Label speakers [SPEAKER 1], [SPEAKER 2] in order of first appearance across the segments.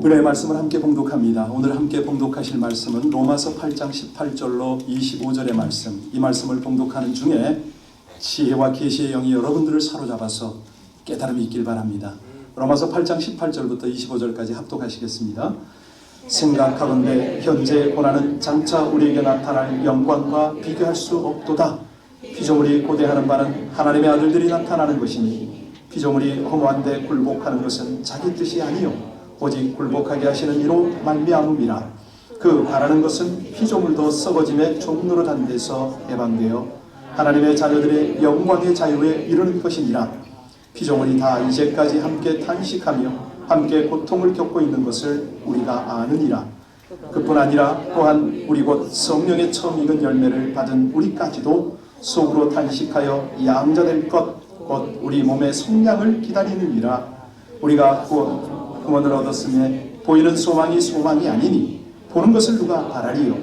[SPEAKER 1] 은혜의 말씀을 함께 봉독합니다. 오늘 함께 봉독하실 말씀은 로마서 8장 18절로 25절의 말씀. 이 말씀을 봉독하는 중에 지혜와 계시의 영이 여러분들을 사로잡아서 깨달음이 있길 바랍니다. 로마서 8장 18절부터 25절까지 합독하시겠습니다. 생각하건대 현재의 고난은 장차 우리에게 나타날 영광과 비교할 수 없도다. 피조물이 고대하는 바는 하나님의 아들들이 나타나는 것이니 피조물이 허무한데 굴복하는 것은 자기 뜻이 아니요 오직 굴복하게 하시는 이로 말미암음이라. 그 바라는 것은 피조물도 썩어짐의 종노릇한 데서 해방되어 하나님의 자녀들의 영광의 자유에 이르는 것이니라. 피조물이 다 이제까지 함께 탄식하며 함께 고통을 겪고 있는 것을 우리가 아느니라. 그뿐 아니라 또한 우리 곧 성령의 처음 익은 열매를 받은 우리까지도 속으로 탄식하여 양자될 것 곧 우리 몸의 속량을 기다리느니라. 우리가 구원을 얻었음에 보이는 소망이 아니니 보는 것을 누가 바라리요.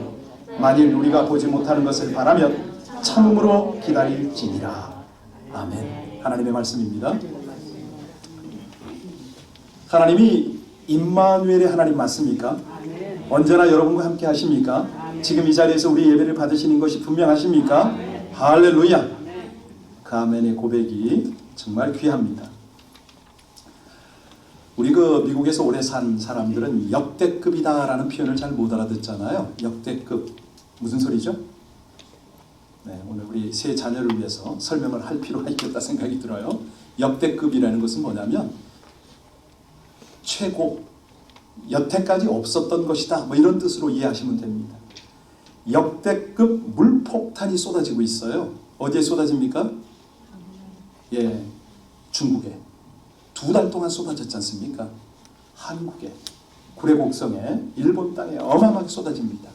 [SPEAKER 1] 만일 우리가 보지 못하는 것을 바라면 참음으로 기다릴지니라. 아멘. 하나님의 말씀입니다. 하나님이 임마누엘의 하나님 맞습니까? 언제나 여러분과 함께 하십니까? 지금 이 자리에서 우리 예배를 받으시는 것이 분명하십니까? 할렐루야. 그 아멘의 고백이 정말 귀합니다. 우리 미국에서 오래 산 사람들은 역대급이다라는 표현을 잘 못 알아듣잖아요. 역대급 무슨 소리죠? 네, 오늘 우리 세 자녀를 위해서 설명을 할 필요가 있겠다 생각이 들어요. 역대급이라는 것은 뭐냐면 최고, 여태까지 없었던 것이다, 뭐 이런 뜻으로 이해하시면 됩니다. 역대급 물폭탄이 쏟아지고 있어요. 어디에 쏟아집니까? 예, 중국에 2달 동안 쏟아졌지 않습니까? 한국에, 구례곡성에, 일본 땅에 어마어마하게 쏟아집니다.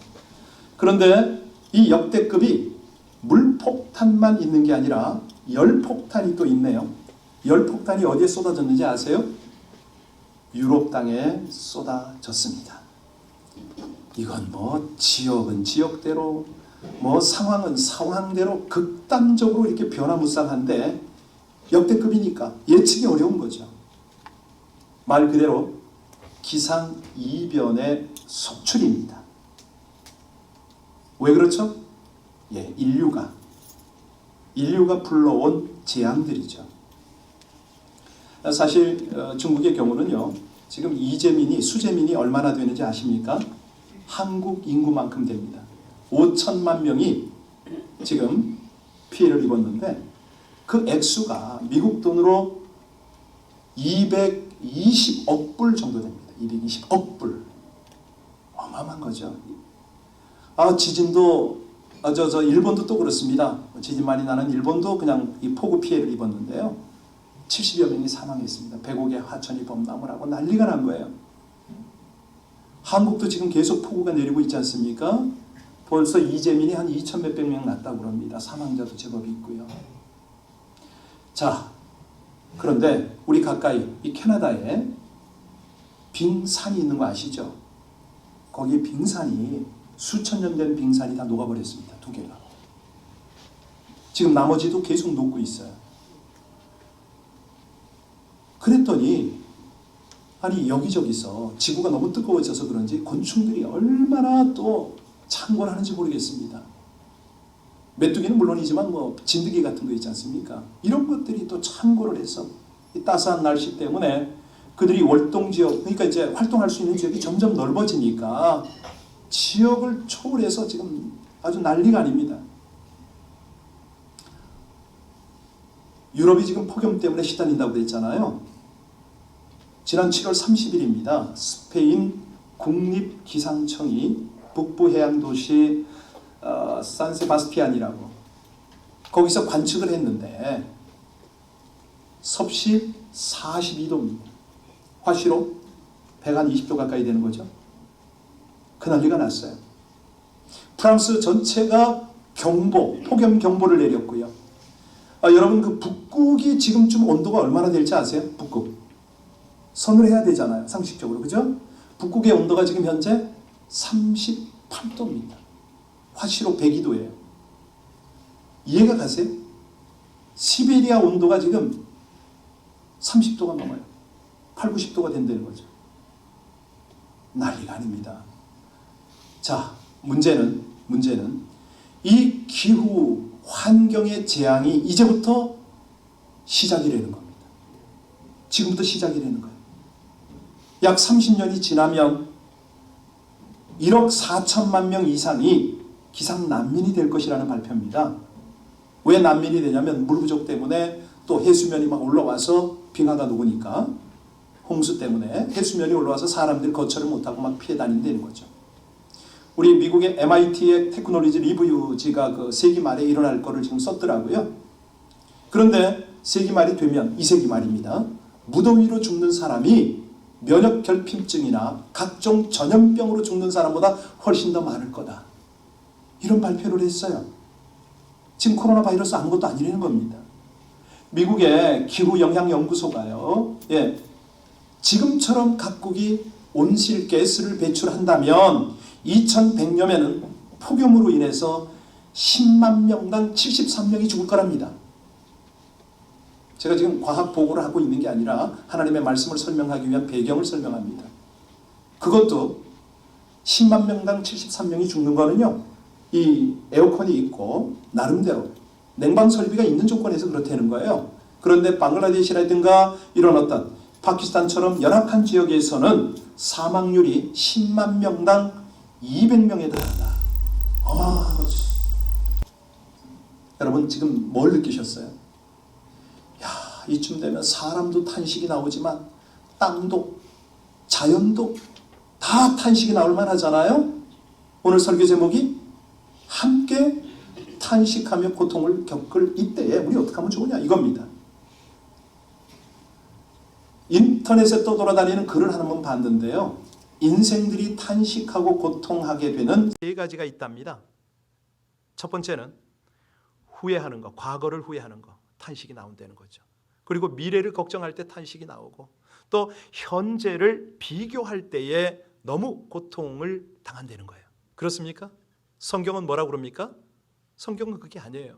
[SPEAKER 1] 그런데 이 역대급이 물폭탄만 있는 게 아니라 열폭탄이 또 있네요. 열폭탄이 어디에 쏟아졌는지 아세요? 유럽 땅에 쏟아졌습니다. 이건 뭐 지역은 지역대로, 뭐 상황은 상황대로 극단적으로 이렇게 변화무쌍한데 역대급이니까 예측이 어려운 거죠. 말 그대로 기상이변의 속출입니다. 왜 그렇죠? 예, 인류가 불러온 재앙들이죠. 사실 중국의 경우는요, 지금 수재민이 얼마나 되는지 아십니까? 한국 인구만큼 됩니다. 5천만 명이 지금 피해를 입었는데 그 액수가 미국 돈으로 220억 불 정도 됩니다. 220억 불. 어마어마한 거죠. 지진도 일본도 또 그렇습니다. 지진 많이 나는 일본도 그냥 이 폭우 피해를 입었는데요. 70여 명이 사망했습니다. 100억의 하천이 범람을 하고 난리가 난 거예요. 한국도 지금 계속 폭우가 내리고 있지 않습니까? 벌써 이재민이 한 2천 몇백 명 났다고 그럽니다. 사망자도 제법 있고요. 자, 그런데 우리 가까이 이 캐나다에 빙산이 있는 거 아시죠? 거기 빙산이 수천 년 된 빙산이 다 녹아버렸습니다. 2개가. 지금 나머지도 계속 녹고 있어요. 그랬더니 여기저기서 지구가 너무 뜨거워져서 그런지 곤충들이 얼마나 또 창궐 하는지 모르겠습니다. 메뚜기는 물론이지만 뭐 진드기 같은 거 있지 않습니까? 이런 것들이 또 창궐을 해서 이 따스한 날씨 때문에 그들이 월동지역, 그러니까 이제 활동할 수 있는 지역이 점점 넓어지니까 지역을 초월해서 지금 아주 난리가 아닙니다. 유럽이 지금 폭염 때문에 시달린다고 그랬잖아요. 지난 7월 30일입니다. 스페인 국립기상청이 북부 해안 도시 산세바스티안이라고 거기서 관측을 했는데 섭씨 42도입니다. 화씨로 120도 가까이 되는 거죠. 그 난리가 났어요. 프랑스 전체가 폭염 경보를 내렸고요. 여러분 그 북극이 지금쯤 온도가 얼마나 될지 아세요? 북극. 선을 해야 되잖아요. 상식적으로. 그죠? 북극의 온도가 지금 현재 38도입니다. 화씨로 102도예요. 이해가 가세요? 시베리아 온도가 지금 30도가 넘어요. 80, 90도가 된다는 거죠. 난리가 아닙니다. 자, 문제는 이 기후 환경의 재앙이 이제부터 시작이라는 겁니다. 지금부터 시작이라는 거예요. 약 30년이 지나면 1억 4천만 명 이상이 기상난민이 될 것이라는 발표입니다. 왜 난민이 되냐면 물 부족 때문에 또 해수면이 막 올라와서 빙하가 녹으니까, 홍수 때문에 해수면이 올라와서 사람들이 거처를 못하고 막 피해 다닌다는 거죠. 우리 미국의 MIT의 테크놀로지 리뷰지가 그 세기 말에 일어날 거를 지금 썼더라고요. 그런데 세기 말이 되면, 이 세기 말입니다, 무더위로 죽는 사람이 면역 결핍증이나 각종 전염병으로 죽는 사람보다 훨씬 더 많을 거다, 이런 발표를 했어요. 지금 코로나 바이러스 아무것도 아니라는 겁니다. 미국의 기후영향연구소가요, 지금처럼 각국이 온실가스를 배출한다면 2100년에는 폭염으로 인해서 10만 명당 73명이 죽을 거랍니다. 제가 지금 과학 보고를 하고 있는 게 아니라 하나님의 말씀을 설명하기 위한 배경을 설명합니다. 그것도 10만 명당 73명이 죽는 거는요, 이 에어컨이 있고 나름대로 냉방 설비가 있는 조건에서 그렇다는 거예요. 그런데 방글라데시라든가 이런 어떤 파키스탄처럼 열악한 지역에서는 사망률이 10만 명당 200명에 달한다. 어마어마한 거죠. 여러분 지금 뭘 느끼셨어요? 야, 이쯤 되면 사람도 탄식이 나오지만 땅도 자연도 다 탄식이 나올 만하잖아요. 오늘 설교 제목이 함께 탄식하며 고통을 겪을 이때에 우리 어떻게 하면 좋으냐, 이겁니다. 인터넷에 떠돌아다니는 글을 하나만 봤는데요, 인생들이 탄식하고 고통하게 되는 세 가지가 있답니다. 첫 번째는 후회하는 거, 과거를 후회하는 거, 탄식이 나온다는 거죠. 그리고 미래를 걱정할 때 탄식이 나오고, 또 현재를 비교할 때에 너무 고통을 당한다는 거예요. 그렇습니까? 성경은 뭐라고 그럽니까? 성경은 그게 아니에요.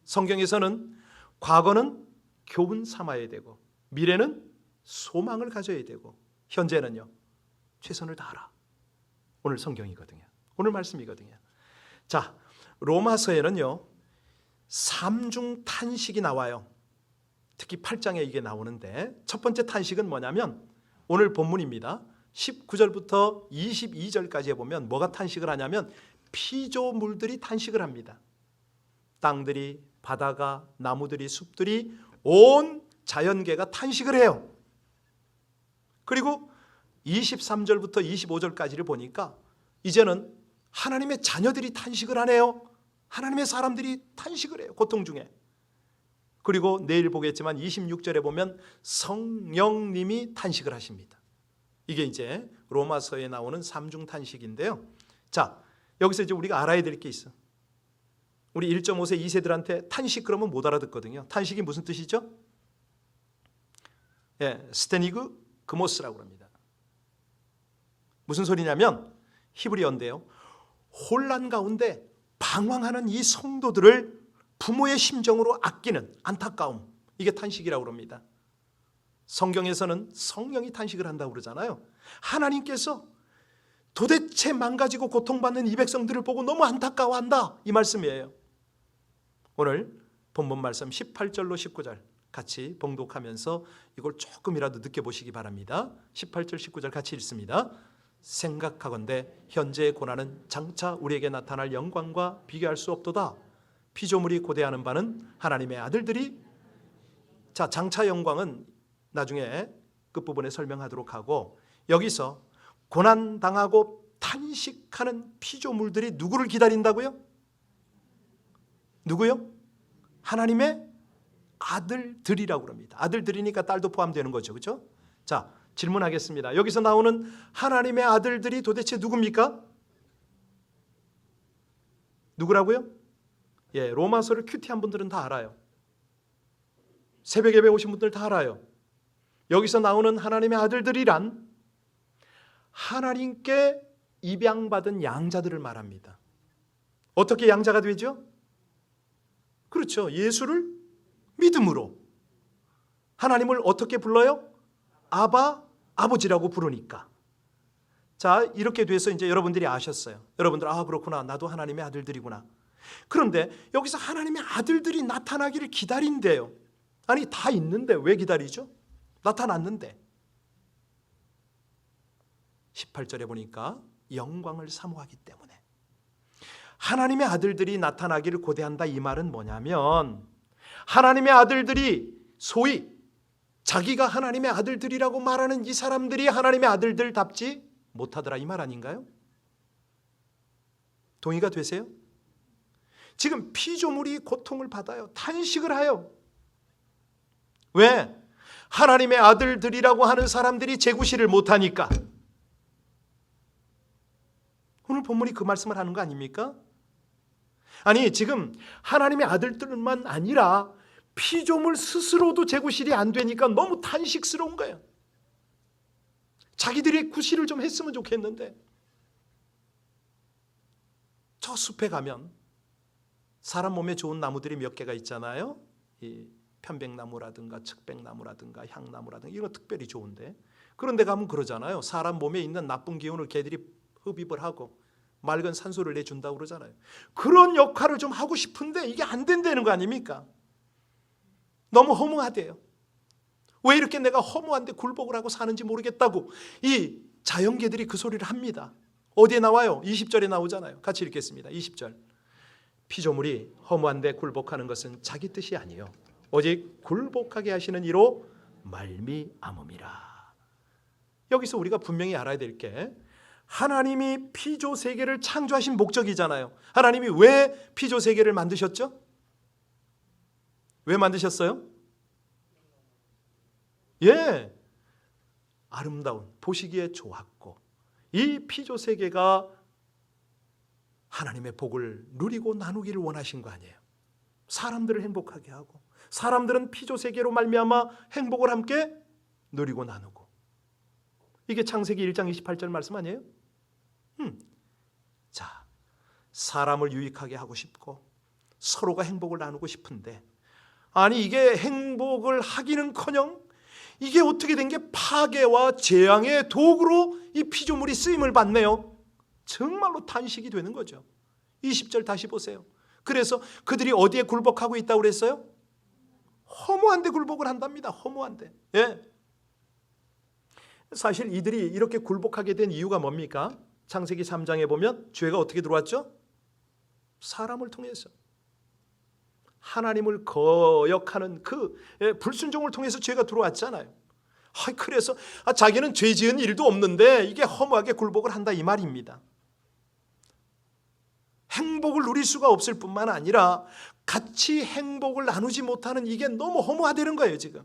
[SPEAKER 1] 성경에서는 과거는 교훈 삼아야 되고, 미래는 소망을 가져야 되고, 현재는요, 최선을 다하라. 오늘 성경이거든요. 오늘 말씀이거든요. 자, 로마서에는요, 삼중 탄식이 나와요. 특히 8장에 이게 나오는데, 첫 번째 탄식은 뭐냐면 오늘 본문입니다. 19절부터 22절까지에 보면 뭐가 탄식을 하냐면 피조물들이 탄식을 합니다. 땅들이, 바다가, 나무들이, 숲들이, 온 자연계가 탄식을 해요. 그리고 23절부터 25절까지를 보니까 이제는 하나님의 자녀들이 탄식을 하네요. 하나님의 사람들이 탄식을 해요, 고통 중에. 그리고 내일 보겠지만 26절에 보면 성령님이 탄식을 하십니다. 이게 이제 로마서에 나오는 삼중 탄식인데요. 자, 여기서 이제 우리가 알아야 될 게 있어. 우리 1.5세 2세들한테 탄식 그러면 못 알아듣거든요. 탄식이 무슨 뜻이죠? 스테니그 그모스라고 합니다. 무슨 소리냐면 히브리어인데요, 혼란 가운데 방황하는 이 성도들을 부모의 심정으로 아끼는 안타까움, 이게 탄식이라고 합니다. 성경에서는 성령이 탄식을 한다고 그러잖아요. 하나님께서 도대체 망가지고 고통받는 이 백성들을 보고 너무 안타까워한다, 이 말씀이에요. 오늘 본문 말씀 18절로 19절 같이 봉독하면서 이걸 조금이라도 느껴보시기 바랍니다. 18절 19절 같이 읽습니다. 생각하건대 현재의 고난은 장차 우리에게 나타날 영광과 비교할 수 없도다. 피조물이 고대하는 바는 하나님의 아들들이, 자, 장차 영광은 나중에 끝부분에 설명하도록 하고, 여기서 고난당하고 탄식하는 피조물들이 누구를 기다린다고요? 누구요? 하나님의 아들들이라고 합니다. 아들들이니까 딸도 포함되는 거죠, 그렇죠? 자, 질문하겠습니다. 여기서 나오는 하나님의 아들들이 도대체 누굽니까? 누구라고요? 로마서를 큐티한 분들은 다 알아요. 새벽 예배 오신 분들 다 알아요. 여기서 나오는 하나님의 아들들이란 하나님께 입양받은 양자들을 말합니다. 어떻게 양자가 되죠? 그렇죠. 예수를 믿음으로. 하나님을 어떻게 불러요? 아바, 아버지라고 부르니까.
[SPEAKER 2] 자, 이렇게 돼서 이제 여러분들이 아셨어요. 여러분들, 그렇구나. 나도 하나님의 아들들이구나. 그런데 여기서 하나님의 아들들이 나타나기를 기다린대요. 아니, 다 있는데 왜 기다리죠? 나타났는데. 18절에 보니까 영광을 사모하기 때문에. 하나님의 아들들이 나타나기를 고대한다, 이 말은 뭐냐면 하나님의 아들들이 소위 자기가 하나님의 아들들이라고 말하는 이 사람들이 하나님의 아들들답지 못하더라, 이 말 아닌가요? 동의가 되세요? 지금 피조물이 고통을 받아요. 탄식을 해요. 왜? 하나님의 아들들이라고 하는 사람들이 제구실을 못하니까. 오늘 본문이 그 말씀을 하는 거 아닙니까? 아니, 지금 하나님의 아들들만 아니라 피조물 스스로도 제구실이 안 되니까 너무 탄식스러운 거예요. 자기들이 구실을 좀 했으면 좋겠는데. 저 숲에 가면 사람 몸에 좋은 나무들이 몇 개가 있잖아요. 이 편백나무라든가 측백나무라든가 향나무라든가 이런 거 특별히 좋은데, 그런 데 가면 그러잖아요. 사람 몸에 있는 나쁜 기운을 개들이 흡입을 하고 맑은 산소를 내준다고 그러잖아요. 그런 역할을 좀 하고 싶은데 이게 안 된다는 거 아닙니까? 너무 허무하대요. 왜 이렇게 내가 허무한데 굴복을 하고 사는지 모르겠다고 이 자연계들이 그 소리를 합니다. 어디에 나와요? 20절에 나오잖아요. 같이 읽겠습니다. 20절. 피조물이 허무한데 굴복하는 것은 자기 뜻이 아니요 오직 굴복하게 하시는 이로 말미암음이라. 여기서 우리가 분명히 알아야 될 게, 하나님이 피조 세계를 창조하신 목적이잖아요. 하나님이 왜 피조 세계를 만드셨죠? 왜 만드셨어요? 예, 아름다운, 보시기에 좋았고 이 피조 세계가 하나님의 복을 누리고 나누기를 원하신 거 아니에요. 사람들을 행복하게 하고 사람들은 피조 세계로 말미암아 행복을 함께 누리고 나누고. 이게 창세기 1장 28절 말씀 아니에요? 자, 사람을 유익하게 하고 싶고 서로가 행복을 나누고 싶은데, 아니 이게 행복을 하기는커녕 이게 어떻게 된 게 파괴와 재앙의 도구로 이 피조물이 쓰임을 받네요. 정말로 탄식이 되는 거죠. 20절 다시 보세요. 그래서 그들이 어디에 굴복하고 있다고 그랬어요? 허무한데 굴복을 한답니다. 허무한데. 예. 사실 이들이 이렇게 굴복하게 된 이유가 뭡니까? 창세기 3장에 보면 죄가 어떻게 들어왔죠? 사람을 통해서. 하나님을 거역하는 그 불순종을 통해서 죄가 들어왔잖아요. 그래서 자기는 죄 지은 일도 없는데 이게 허무하게 굴복을 한다, 이 말입니다. 행복을 누릴 수가 없을 뿐만 아니라 같이 행복을 나누지 못하는 이게 너무 허무하다는 거예요, 지금.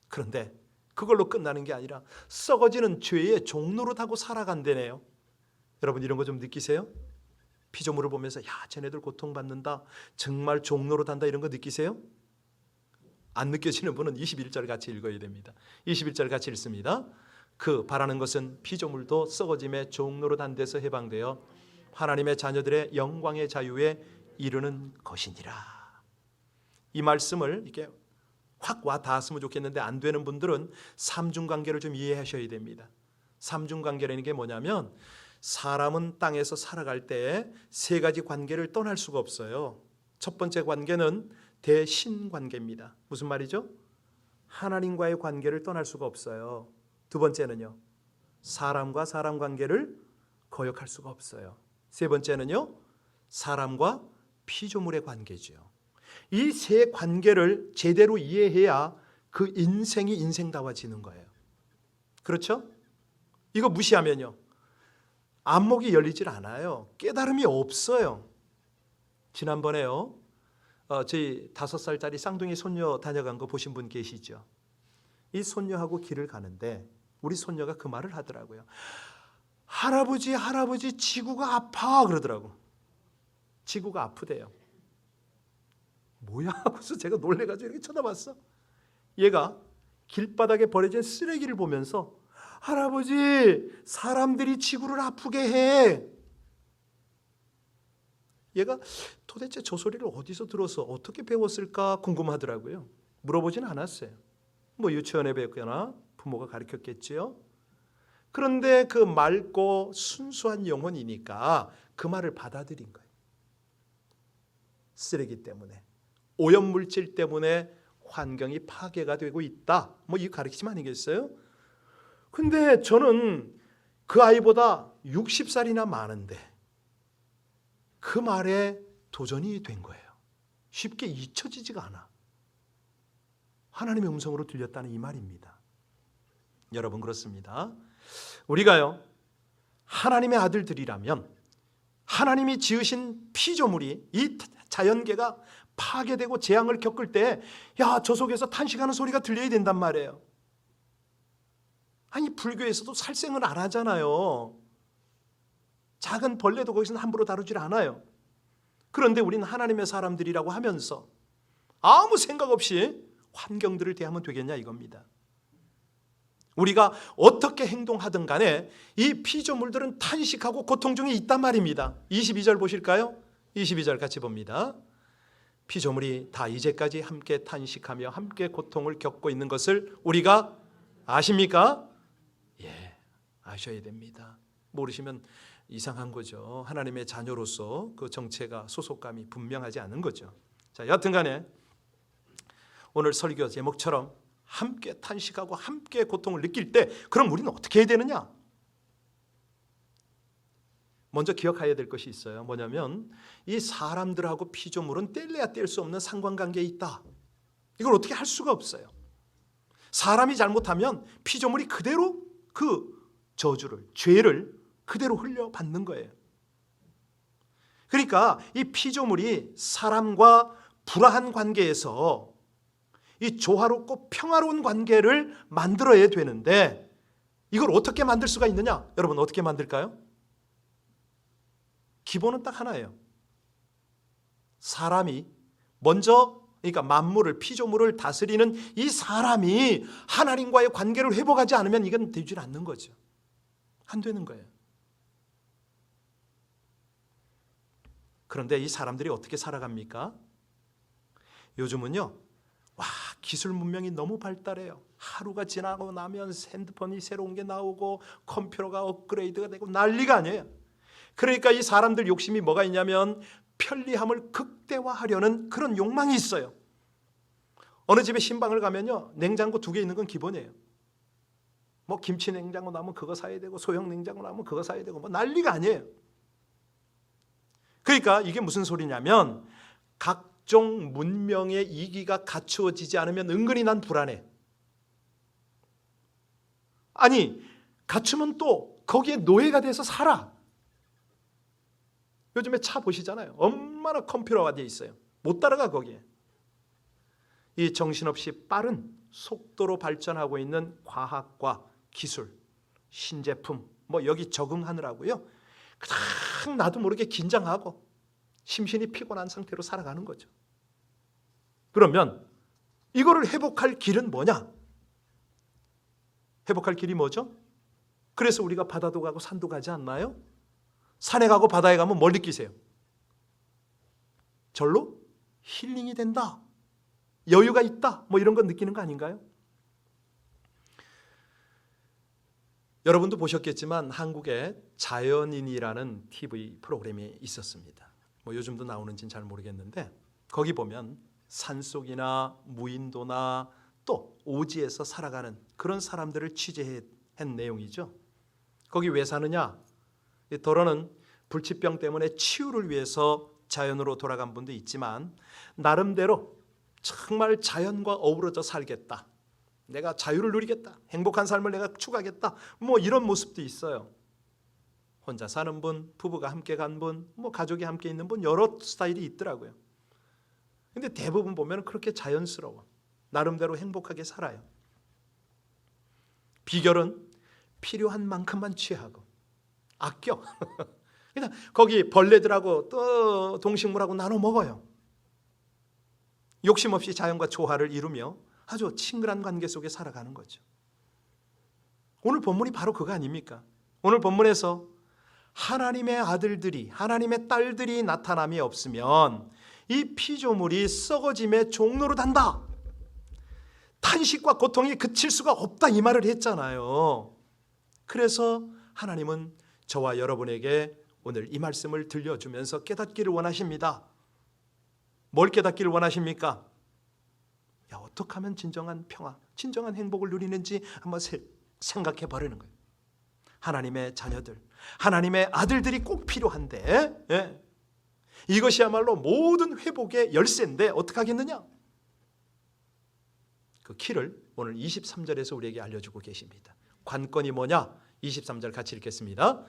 [SPEAKER 2] 그런데 그걸로 끝나는 게 아니라 썩어지는 죄의 종노릇하고 살아간다네요. 여러분 이런 거 좀 느끼세요? 피조물을 보면서 야, 쟤네들 고통받는다, 정말 종노릇한다, 이런 거 느끼세요? 안 느껴지는 분은 21절 같이 읽어야 됩니다. 21절 같이 읽습니다. 그 바라는 것은 피조물도 썩어짐의 종노릇한 데서 해방되어 하나님의 자녀들의 영광의 자유에 이르는 것이니라. 이 말씀을 이렇게 확 와 닿았으면 좋겠는데 안 되는 분들은 삼중관계를 좀 이해하셔야 됩니다. 삼중관계라는 게 뭐냐면, 사람은 땅에서 살아갈 때 세 가지 관계를 떠날 수가 없어요. 첫 번째 관계는 대신관계입니다. 무슨 말이죠? 하나님과의 관계를 떠날 수가 없어요. 두 번째는요, 사람과 사람 관계를 거역할 수가 없어요. 세 번째는요, 사람과 피조물의 관계죠. 이 세 관계를 제대로 이해해야 그 인생이 인생다워지는 거예요. 그렇죠? 이거 무시하면요, 안목이 열리질 않아요. 깨달음이 없어요. 지난번에요, 저희 5살짜리 쌍둥이 손녀 다녀간 거 보신 분 계시죠? 이 손녀하고 길을 가는데 우리 손녀가 그 말을 하더라고요. 할아버지, 할아버지, 지구가 아파, 그러더라고. 지구가 아프대요. 뭐야? 하고서 제가 놀래가지고 이렇게 쳐다봤어. 얘가 길바닥에 버려진 쓰레기를 보면서 할아버지, 사람들이 지구를 아프게 해. 얘가 도대체 저 소리를 어디서 들어서 어떻게 배웠을까 궁금하더라고요. 물어보진 않았어요. 뭐 유치원에 배웠거나 부모가 가르쳤겠지요. 그런데 그 맑고 순수한 영혼이니까 그 말을 받아들인 거예요. 쓰레기 때문에, 오염물질 때문에 환경이 파괴가 되고 있다. 뭐 이 가르침 아니겠어요? 근데 저는 그 아이보다 60살이나 많은데 그 말에 도전이 된 거예요. 쉽게 잊혀지지가 않아. 하나님의 음성으로 들렸다는 이 말입니다. 여러분, 그렇습니다. 우리가요, 하나님의 아들들이라면 하나님이 지으신 피조물이, 이 자연계가 파괴되고 재앙을 겪을 때, 야, 저 속에서 탄식하는 소리가 들려야 된단 말이에요. 아니, 불교에서도 살생을 안 하잖아요. 작은 벌레도 거기서는 함부로 다루질 않아요. 그런데 우리는 하나님의 사람들이라고 하면서 아무 생각 없이 환경들을 대하면 되겠냐 이겁니다. 우리가 어떻게 행동하든 간에 이 피조물들은 탄식하고 고통 중에 있단 말입니다. 22절 보실까요? 22절 같이 봅니다. 피조물이 다 이제까지 함께 탄식하며 함께 고통을 겪고 있는 것을 우리가 아십니까? 예, 아셔야 됩니다. 모르시면 이상한 거죠. 하나님의 자녀로서 그 정체가, 소속감이 분명하지 않은 거죠. 자, 여하튼 간에 오늘 설교 제목처럼 함께 탄식하고 함께 고통을 느낄 때 그럼 우리는 어떻게 해야 되느냐? 먼저 기억해야 될 것이 있어요. 뭐냐면 이 사람들하고 피조물은 뗄래야 뗄 수 없는 상관관계에 있다. 이걸 어떻게 할 수가 없어요. 사람이 잘못하면 피조물이 그대로 그 저주를, 죄를 그대로 흘려받는 거예요. 그러니까 이 피조물이 사람과 불화한 관계에서 이 조화롭고 평화로운 관계를 만들어야 되는데 이걸 어떻게 만들 수가 있느냐? 여러분, 어떻게 만들까요? 기본은 딱 하나예요. 사람이 먼저, 그러니까 만물을, 피조물을 다스리는 이 사람이 하나님과의 관계를 회복하지 않으면 이건 되질 않는 거죠. 안 되는 거예요. 그런데 이 사람들이 어떻게 살아갑니까? 요즘은요, 와, 기술 문명이 너무 발달해요. 하루가 지나고 나면 핸드폰이 새로운 게 나오고 컴퓨터가 업그레이드가 되고 난리가 아니에요. 그러니까 이 사람들 욕심이 뭐가 있냐면 편리함을 극대화하려는 그런 욕망이 있어요. 어느 집에 신방을 가면요, 냉장고 2개 있는 건 기본이에요. 뭐 김치 냉장고 나오면 그거 사야 되고 소형 냉장고 나오면 그거 사야 되고 뭐 난리가 아니에요. 그러니까 이게 무슨 소리냐면 각종 문명의 이기가 갖추어지지 않으면 은근히 난 불안해. 아니, 갖추면 또 거기에 노예가 돼서 살아. 요즘에 차 보시잖아요. 얼마나 컴퓨터화 되어 있어요. 못 따라가 거기에. 이 정신없이 빠른 속도로 발전하고 있는 과학과 기술, 신제품, 뭐 여기 적응하느라고요, 그냥 나도 모르게 긴장하고 심신이 피곤한 상태로 살아가는 거죠. 그러면 이거를 회복할 길은 뭐냐? 회복할 길이 뭐죠? 그래서 우리가 바다도 가고 산도 가지 않나요? 산에 가고 바다에 가면 뭘 느끼세요? 절로 힐링이 된다, 여유가 있다, 뭐 이런 건 느끼는 거 아닌가요? 여러분도 보셨겠지만 한국에 자연인이라는 TV 프로그램이 있었습니다. 뭐 요즘도 나오는지는 잘 모르겠는데 거기 보면 산속이나 무인도나 또 오지에서 살아가는 그런 사람들을 취재한 내용이죠. 거기 왜 사느냐? 더러는 불치병 때문에 치유를 위해서 자연으로 돌아간 분도 있지만 나름대로 정말 자연과 어우러져 살겠다, 내가 자유를 누리겠다, 행복한 삶을 내가 추구하겠다, 뭐 이런 모습도 있어요. 혼자 사는 분, 부부가 함께 간 분, 뭐 가족이 함께 있는 분, 여러 스타일이 있더라고요. 근데 대부분 보면 그렇게 자연스러워, 나름대로 행복하게 살아요. 비결은 필요한 만큼만 취하고 아껴. 그냥 거기 벌레들하고 또 동식물하고 나눠 먹어요. 욕심 없이 자연과 조화를 이루며 아주 친근한 관계 속에 살아가는 거죠. 오늘 본문이 바로 그거 아닙니까? 오늘 본문에서 하나님의 아들들이, 하나님의 딸들이 나타남이 없으면 이 피조물이 썩어짐의 종로로 단다, 탄식과 고통이 그칠 수가 없다, 이 말을 했잖아요. 그래서 하나님은 저와 여러분에게 오늘 이 말씀을 들려주면서 깨닫기를 원하십니다. 뭘 깨닫기를 원하십니까? 야, 어떻게 하면 진정한 평화, 진정한 행복을 누리는지 한번 생각해 보려는 거예요. 하나님의 자녀들, 하나님의 아들들이 꼭 필요한데, 예. 이것이야말로 모든 회복의 열쇠인데 어떻게 하겠느냐? 그 키를 오늘 23절에서 우리에게 알려주고 계십니다. 관건이 뭐냐? 23절 같이 읽겠습니다.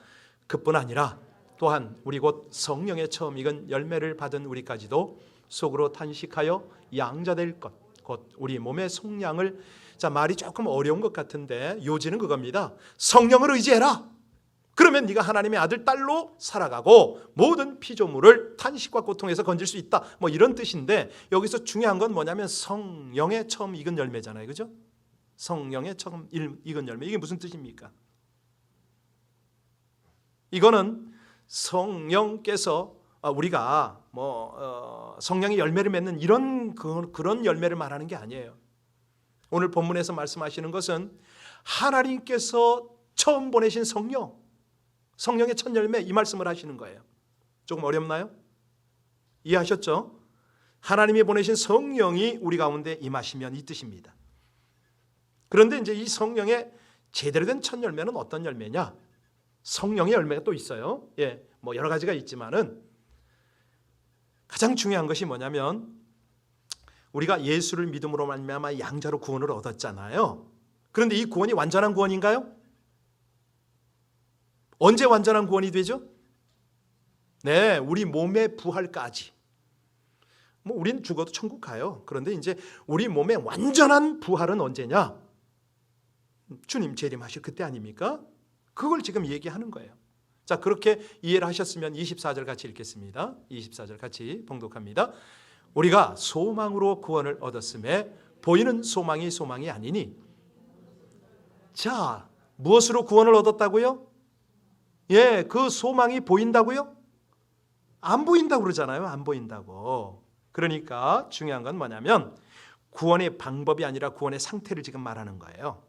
[SPEAKER 2] 그뿐 아니라 또한 우리 곧 성령의 처음 익은 열매를 받은 우리까지도 속으로 탄식하여 양자될 것, 곧 우리 몸의 속량을, 자, 말이 조금 어려운 것 같은데 요지는 그겁니다. 성령을 의지해라. 그러면 네가 하나님의 아들, 딸로 살아가고 모든 피조물을 탄식과 고통에서 건질 수 있다. 뭐 이런 뜻인데 여기서 중요한 건 뭐냐면 성령의 처음 익은 열매잖아요. 그죠? 성령의 처음 익은 열매. 이게 무슨 뜻입니까? 이거는 성령께서 우리가 성령의 열매를 맺는 이런 그런 열매를 말하는 게 아니에요. 오늘 본문에서 말씀하시는 것은 하나님께서 처음 보내신 성령의 첫 열매, 이 말씀을 하시는 거예요. 조금 어렵나요? 이해하셨죠? 하나님이 보내신 성령이 우리 가운데 임하시면 이 뜻입니다. 그런데 이제 이 성령의 제대로 된 첫 열매는 어떤 열매냐? 성령의 열매가 또 있어요. 예, 뭐 여러 가지가 있지만은 가장 중요한 것이 뭐냐면 우리가 예수를 믿음으로 말미암아 양자로 구원을 얻었잖아요. 그런데 이 구원이 완전한 구원인가요? 언제 완전한 구원이 되죠? 네, 우리 몸의 부활까지. 뭐 우린 죽어도 천국 가요. 그런데 이제 우리 몸의 완전한 부활은 언제냐? 주님 재림하실 그때 아닙니까? 그걸 지금 얘기하는 거예요. 자, 그렇게 이해를 하셨으면 24절 같이 읽겠습니다. 24절 같이 봉독합니다. 우리가 소망으로 구원을 얻었음에 보이는 소망이 소망이 아니니. 자, 무엇으로 구원을 얻었다고요? 예, 그 소망이 보인다고요? 안 보인다고 그러잖아요. 안 보인다고. 그러니까 중요한 건 뭐냐면 구원의 방법이 아니라 구원의 상태를 지금 말하는 거예요.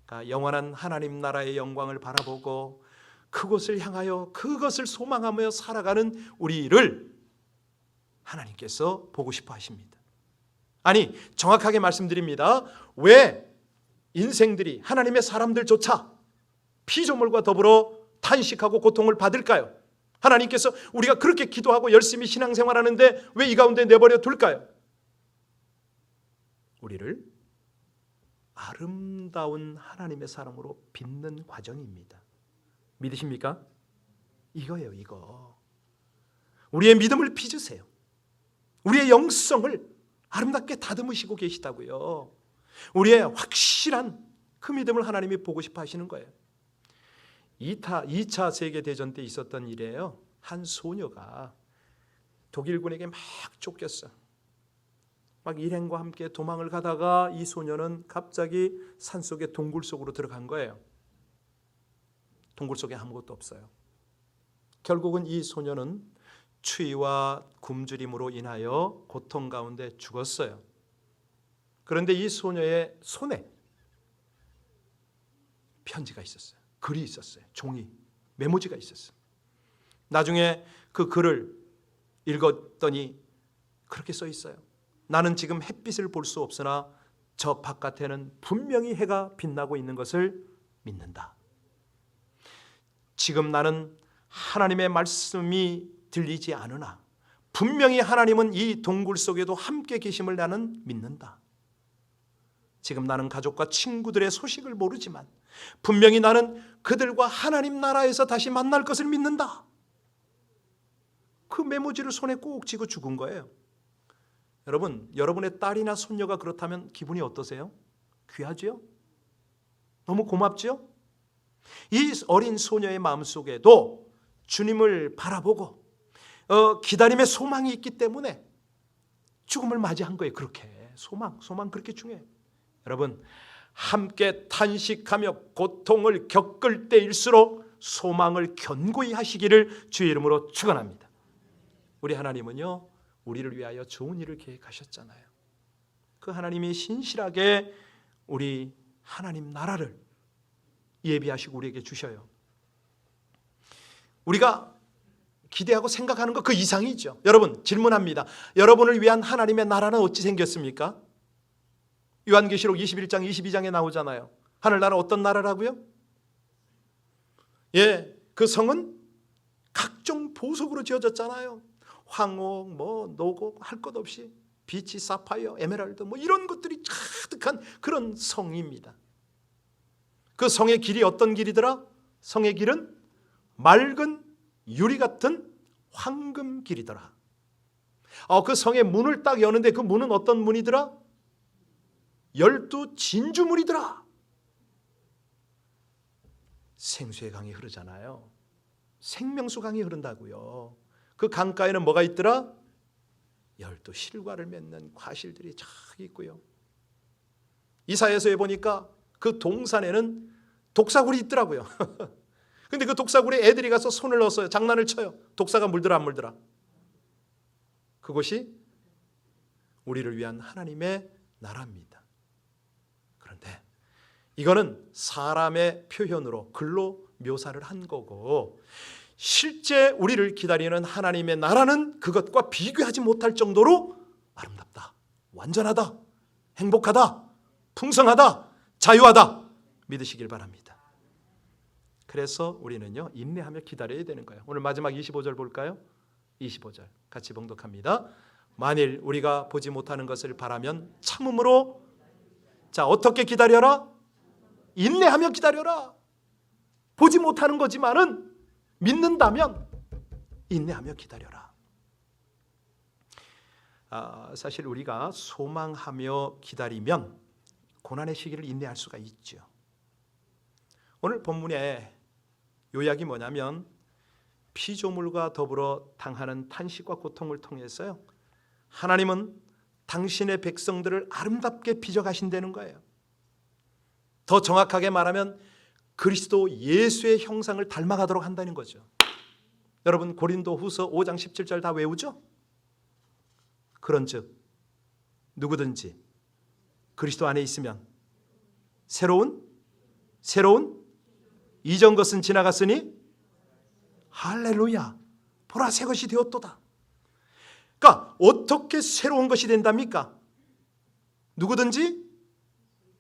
[SPEAKER 2] 그러니까 영원한 하나님 나라의 영광을 바라보고 그곳을 향하여 그것을 소망하며 살아가는 우리를 하나님께서 보고 싶어 하십니다. 아니, 정확하게 말씀드립니다. 왜 인생들이 하나님의 사람들조차 피조물과 더불어 탄식하고 고통을 받을까요? 하나님께서 우리가 그렇게 기도하고 열심히 신앙생활하는데 왜 이 가운데 내버려 둘까요? 우리를 아름다운 하나님의 사람으로 빚는 과정입니다. 믿으십니까? 이거예요, 이거. 우리의 믿음을 빚으세요. 우리의 영성을 아름답게 다듬으시고 계시다고요. 우리의 확실한 그 믿음을 하나님이 보고 싶어 하시는 거예요. 2차 세계대전 때 있었던 일이에요. 한 소녀가 독일군에게 막 쫓겼어. 막 일행과 함께 도망을 가다가 이 소녀는 갑자기 산속의 동굴 속으로 들어간 거예요. 동굴 속에 아무것도 없어요. 결국은 이 소녀는 추위와 굶주림으로 인하여 고통 가운데 죽었어요. 그런데 이 소녀의 손에 편지가 있었어요. 글이 있었어요. 종이, 메모지가 있었어요. 나중에 그 글을 읽었더니 그렇게 써 있어요. 나는 지금 햇빛을 볼 수 없으나 저 바깥에는 분명히 해가 빛나고 있는 것을 믿는다. 지금 나는 하나님의 말씀이 들리지 않으나 분명히 하나님은 이 동굴 속에도 함께 계심을 나는 믿는다. 지금 나는 가족과 친구들의 소식을 모르지만 분명히 나는 그들과 하나님 나라에서 다시 만날 것을 믿는다. 그 메모지를 손에 꼭 쥐고 죽은 거예요. 여러분, 여러분의 딸이나 손녀가 그렇다면 기분이 어떠세요? 귀하죠? 너무 고맙죠? 이 어린 소녀의 마음속에도 주님을 바라보고 기다림의 소망이 있기 때문에 죽음을 맞이한 거예요. 그렇게 소망 그렇게 중요해요. 여러분, 함께 탄식하며 고통을 겪을 때일수록 소망을 견고히 하시기를 주의 이름으로 축원합니다. 우리 하나님은요, 우리를 위하여 좋은 일을 계획하셨잖아요. 그 하나님이 신실하게 우리 하나님 나라를 예비하시고 우리에게 주셔요. 우리가 기대하고 생각하는 것 그 이상이죠. 여러분 질문합니다. 여러분을 위한 하나님의 나라는 어찌 생겼습니까? 요한계시록 21장 22장에 나오잖아요. 하늘나라 어떤 나라라고요? 예, 그 성은 각종 보석으로 지어졌잖아요. 황옥, 노곡 할 것 없이 비치, 사파이어, 에메랄드 이런 것들이 가득한 그런 성입니다. 그 성의 길이 어떤 길이더라? 성의 길은 맑은 유리 같은 황금 길이더라. 그 성의 문을 딱 여는데 그 문은 어떤 문이더라? 12 진주문이더라. 생수의 강이 흐르잖아요. 생명수 강이 흐른다고요. 그 강가에는 뭐가 있더라? 12 실과를 맺는 과실들이 쫙 있고요. 이사야서에 보니까 그 동산에는 독사굴이 있더라고요. 근데 그 독사굴에 애들이 가서 손을 넣었어요. 장난을 쳐요. 독사가 물더라 안 물더라? 그곳이 우리를 위한 하나님의 나라입니다. 그런데 이거는 사람의 표현으로 글로 묘사를 한 거고, 실제 우리를 기다리는 하나님의 나라는 그것과 비교하지 못할 정도로 아름답다, 완전하다, 행복하다, 풍성하다, 자유하다 믿으시길 바랍니다. 그래서 우리는요 인내하며 기다려야 되는 거예요. 오늘 마지막 25절 볼까요? 25절 같이 봉독합니다. 만일 우리가 보지 못하는 것을 바라면 참음으로, 자 어떻게 기다려라? 인내하며 기다려라. 보지 못하는 거지만은 믿는다면 인내하며 기다려라. 사실 우리가 소망하며 기다리면 고난의 시기를 인내할 수가 있죠. 오늘 본문의 요약이 뭐냐면 피조물과 더불어 당하는 탄식과 고통을 통해서요 하나님은 당신의 백성들을 아름답게 빚어가신다는 거예요. 더 정확하게 말하면 그리스도 예수의 형상을 닮아가도록 한다는 거죠. 여러분 고린도후서 5장 17절 다 외우죠? 그런즉 누구든지 그리스도 안에 있으면 새로운 이전 것은 지나갔으니 할렐루야 보라 새 것이 되었도다. 그러니까 어떻게 새로운 것이 된답니까? 누구든지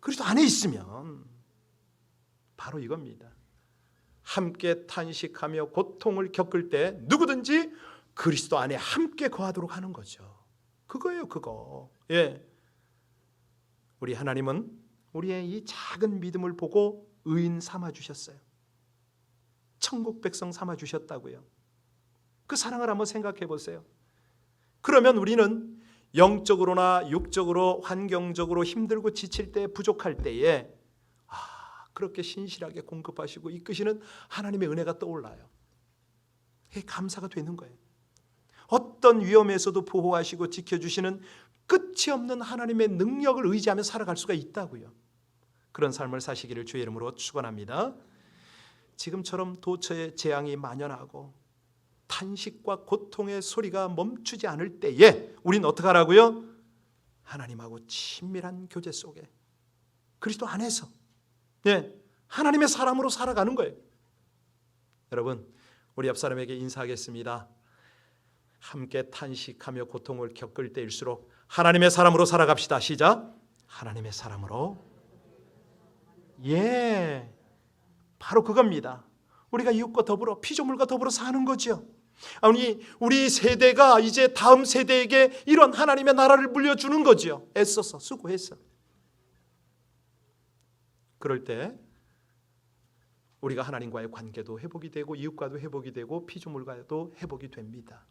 [SPEAKER 2] 그리스도 안에 있으면 바로 이겁니다. 함께 탄식하며 고통을 겪을 때 누구든지 그리스도 안에 함께 거하도록 하는 거죠. 그거예요, 그거. 예. 우리 하나님은 우리의 이 작은 믿음을 보고 의인 삼아 주셨어요. 천국 백성 삼아 주셨다고요. 그 사랑을 한번 생각해 보세요. 그러면 우리는 영적으로나 육적으로 환경적으로 힘들고 지칠 때, 부족할 때에 그렇게 신실하게 공급하시고 이끄시는 하나님의 은혜가 떠올라요. 그게 감사가 되는 거예요. 어떤 위험에서도 보호하시고 지켜주시는 끝이 없는 하나님의 능력을 의지하며 살아갈 수가 있다고요. 그런 삶을 사시기를 주의 이름으로 축원합니다. 지금처럼 도처에 재앙이 만연하고 탄식과 고통의 소리가 멈추지 않을 때에 우리는 어떻게 하라고요? 하나님하고 친밀한 교제 속에 그리스도 안에서 하나님의 사람으로 살아가는 거예요. 여러분 우리 옆 사람에게 인사하겠습니다. 함께 탄식하며 고통을 겪을 때일수록 하나님의 사람으로 살아갑시다. 시작. 하나님의 사람으로. 예, 바로 그겁니다. 우리가 이웃과 더불어 피조물과 더불어 사는 거죠. 아니 우리 세대가 이제 다음 세대에게 이런 하나님의 나라를 물려주는 거죠. 애써서 수고해서. 그럴 때 우리가 하나님과의 관계도 회복이 되고 이웃과도 회복이 되고 피조물과도 회복이 됩니다.